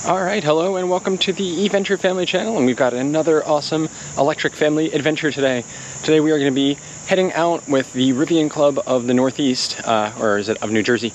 Alright, hello and welcome to the eVenture Family Channel, and we've got another awesome electric family adventure today. Today we are going to be heading out with the Rivian Club of the Northeast, or is it of New Jersey?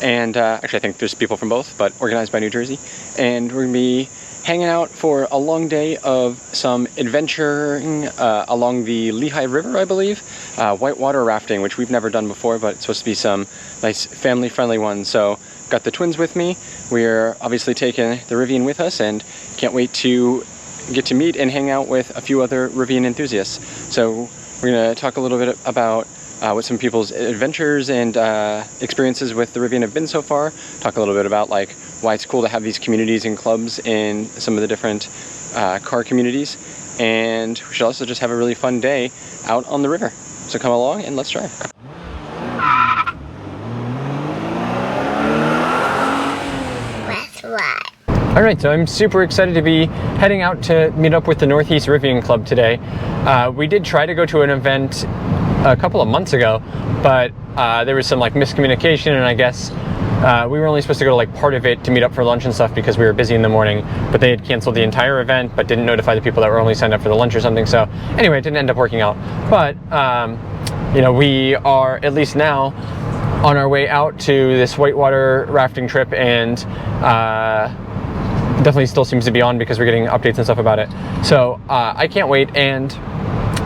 And actually I think there's people from both, but organized by New Jersey. And we're going to be hanging out for a long day of some adventuring along the Lehigh River, I believe. Whitewater rafting, which we've never done before, but it's supposed to be some nice family-friendly ones. So got the twins with me. We're obviously taking the Rivian with us and can't wait to get to meet and hang out with a few other Rivian enthusiasts. So we're going to talk a little bit about what some people's adventures and experiences with the Rivian have been so far. Talk a little bit about like why it's cool to have these communities and clubs in some of the different car communities. And we should also just have a really fun day out on the river. So come along and let's drive. Alright, so I'm super excited to be heading out to meet up with the Northeast Rivian Club today. We did try to go to an event a couple of months ago, but there was some like miscommunication, and I guess we were only supposed to go to like part of it to meet up for lunch and stuff because we were busy in the morning, but they had canceled the entire event but didn't notify the people that were only signed up for the lunch or something. So anyway, it didn't end up working out. But you know, we are at least now on our way out to this whitewater rafting trip, and definitely still seems to be on because we're getting updates and stuff about it. So I can't wait, and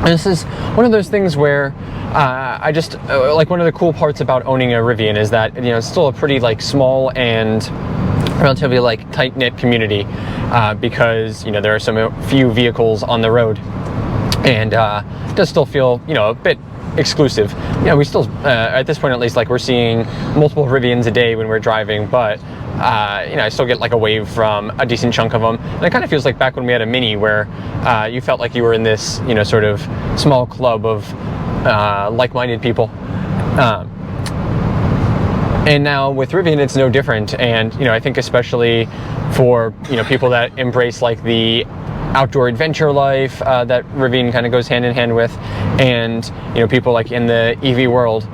this is one of those things where I just like, one of the cool parts about owning a Rivian is that, you know, it's still a pretty like small and relatively like tight-knit community because, you know, there are some few vehicles on the road, and it does still feel, you know, a bit exclusive. You know, we still at this point at least, like, we're seeing multiple Rivians a day when we're driving, but you know, I still get like a wave from a decent chunk of them, and it kind of feels like back when we had a Mini, where you felt like you were in this, you know, sort of small club of like-minded people. And now with Rivian, it's no different. And, you know, I think especially for, you know, people that embrace like the outdoor adventure life that Rivian kind of goes hand in hand with, and, you know, people like in the EV world,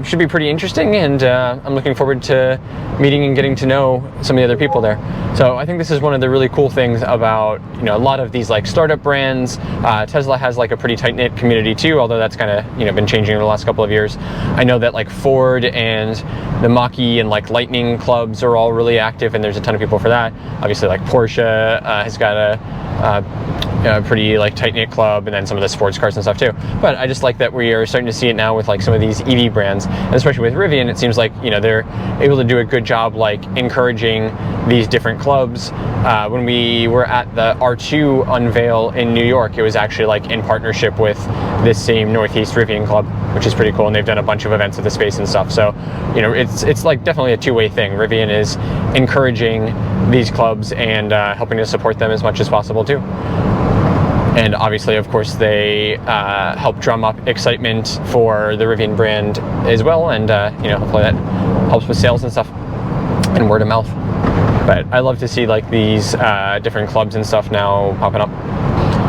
should be pretty interesting, and I'm looking forward to meeting and getting to know some of the other people there. So I think this is one of the really cool things about, you know, a lot of these like startup brands. Tesla has like a pretty tight-knit community too, although that's kind of, you know, been changing over the last couple of years. I know that like Ford and the Mach-E and like Lightning clubs are all really active, and there's a ton of people for that. Obviously, like Porsche has got a pretty like tight-knit club, and then some of the sports cars and stuff too. But I just like that we are starting to see it now with like some of these EV brands, and especially with Rivian, it seems like, you know, they're able to do a good job like encouraging these different clubs. When we were at the R2 unveil in New York, it was actually like in partnership with this same Northeast Rivian Club, which is pretty cool, and they've done a bunch of events at the space and stuff. So, you know, it's like definitely a two-way thing. Rivian is encouraging these clubs and helping to support them as much as possible too. And obviously, of course, they help drum up excitement for the Rivian brand as well, and you know, hopefully that helps with sales and stuff and word of mouth. But I love to see like these different clubs and stuff now popping up.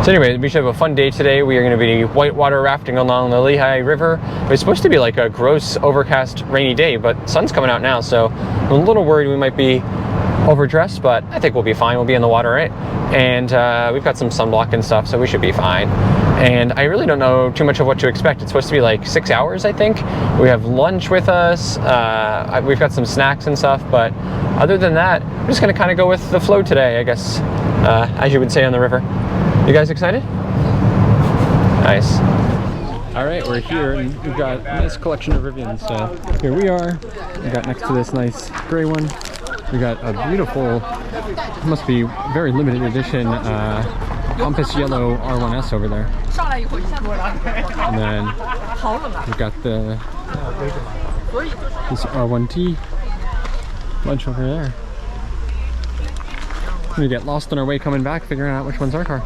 So anyway, we should have a fun day today. We are going to be whitewater rafting along the Lehigh River. It's supposed to be like a gross, overcast, rainy day, but sun's coming out now, so I'm a little worried we might be overdressed, but I think we'll be fine. We'll be in the water, right? And we've got some sunblock and stuff, so we should be fine. And I really don't know too much of what to expect. It's supposed to be like 6 hours, I think. We have lunch with us. We've got some snacks and stuff, but other than that, we're just going to kind of go with the flow today, I guess, as you would say on the river. You guys excited? Nice. All right, we're here, and we've got a nice collection of Rivians. So here we are. We got next to this nice gray one. We got a beautiful, must be very limited edition, Compass Yellow R1S over there. And then we've got this R1T bunch over there. We get lost on our way coming back, figuring out which one's our car.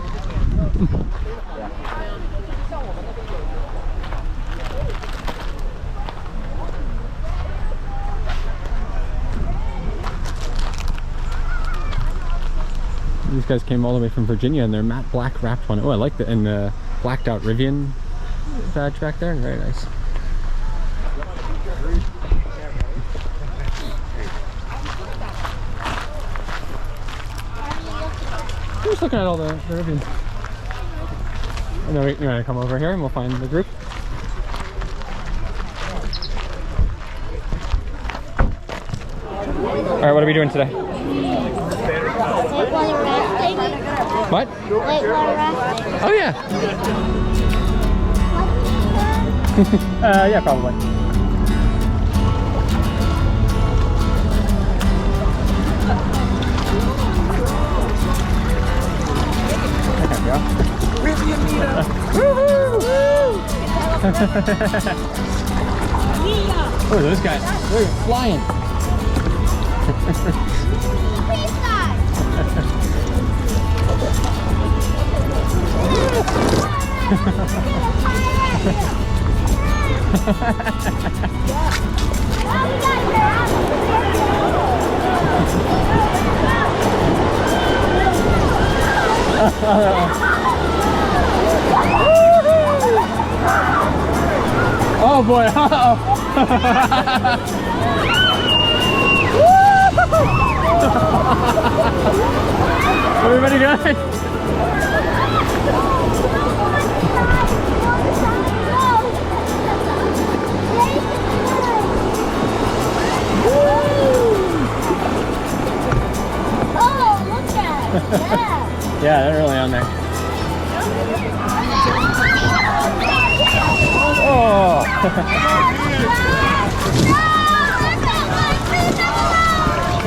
These guys came all the way from Virginia, and they're matte black wrapped one. Oh, I like the, and the blacked out Rivian badge back there. Very nice. I'm just looking at all the Rivians. And then you want to come over here and we'll find the group. Alright, what are we doing today? Whitewater rafting. What? Whitewater rafting. Oh yeah. Yeah, probably. Rivian meetup! Oh, those guys. They're flying. Oh boy! Everybody good? Oh, look at it! Yeah. Yeah, they're really on there. Oh!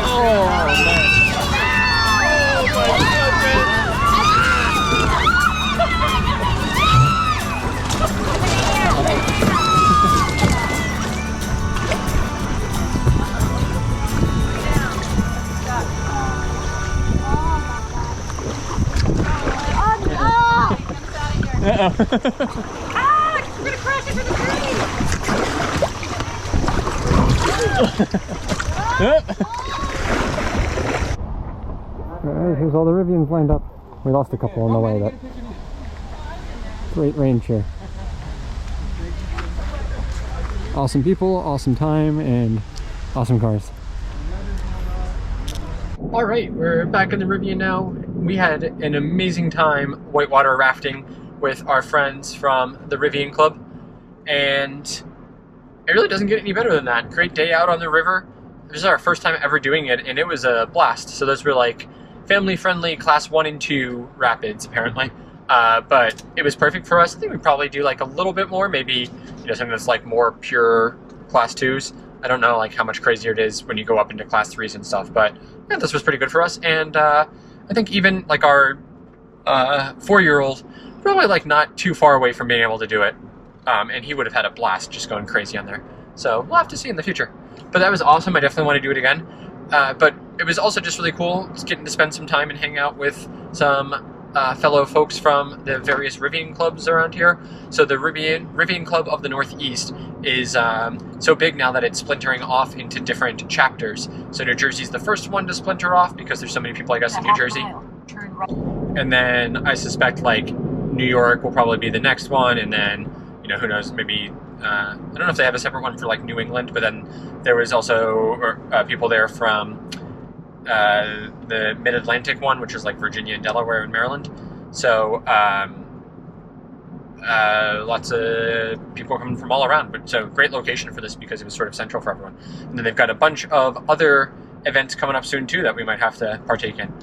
Uh-oh. Ah! We're gonna crash into the tree! Alright, here's all the Rivians lined up. We lost a couple on the way, but great range here. Awesome people, awesome time, and awesome cars. Alright, we're back in the Rivian now. We had an amazing time whitewater rafting with our friends from the Rivian Club, and it really doesn't get any better than that. Great day out on the river. This is our first time ever doing it, and it was a blast. So those were like family-friendly class 1 and 2 rapids, apparently. But it was perfect for us. I think we'd probably do like a little bit more, maybe something that's like more pure class 2s. I don't know like how much crazier it is when you go up into class 3s and stuff, but yeah, this was pretty good for us. And I think even like our 4-year-old, probably like not too far away from being able to do it. And he would have had a blast just going crazy on there. So we'll have to see in the future. But that was awesome. I definitely want to do it again. But it was also just really cool just getting to spend some time and hang out with some fellow folks from the various Rivian clubs around here. So the Rivian Club of the Northeast is so big now that it's splintering off into different chapters. So New Jersey's the first one to splinter off because there's so many people, I guess, in New Jersey. And then I suspect like New York will probably be the next one, and then who knows, maybe I don't know if they have a separate one for like New England, but then there was also people there from the Mid-Atlantic one, which is like Virginia and Delaware and Maryland. So lots of people coming from all around, but so great location for this because it was sort of central for everyone. And then they've got a bunch of other events coming up soon too that we might have to partake in.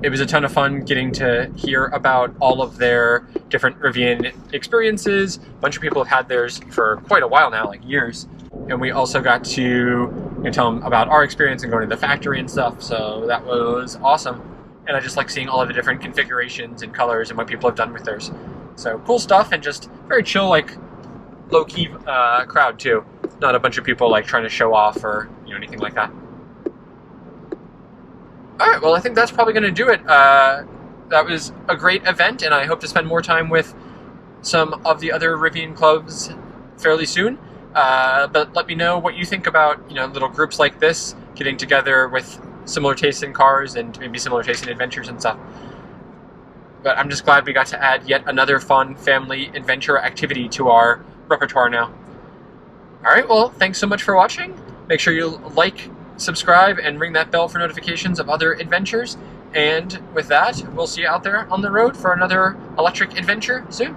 It was a ton of fun getting to hear about all of their different Rivian experiences. A bunch of people have had theirs for quite a while now, like years. And we also got to tell them about our experience and going to the factory and stuff. So that was awesome. And I just like seeing all of the different configurations and colors and what people have done with theirs. So cool stuff, and just very chill, like low-key crowd too. Not a bunch of people like trying to show off or anything like that. Alright, well I think that's probably going to do it. That was a great event, and I hope to spend more time with some of the other Rivian clubs fairly soon. But let me know what you think about little groups like this, getting together with similar tastes in cars and maybe similar tastes in adventures and stuff. But I'm just glad we got to add yet another fun family adventure activity to our repertoire now. Alright, well thanks so much for watching. Make sure you like, subscribe, and ring that bell for notifications of other adventures. And with that, we'll see you out there on the road for another electric adventure soon.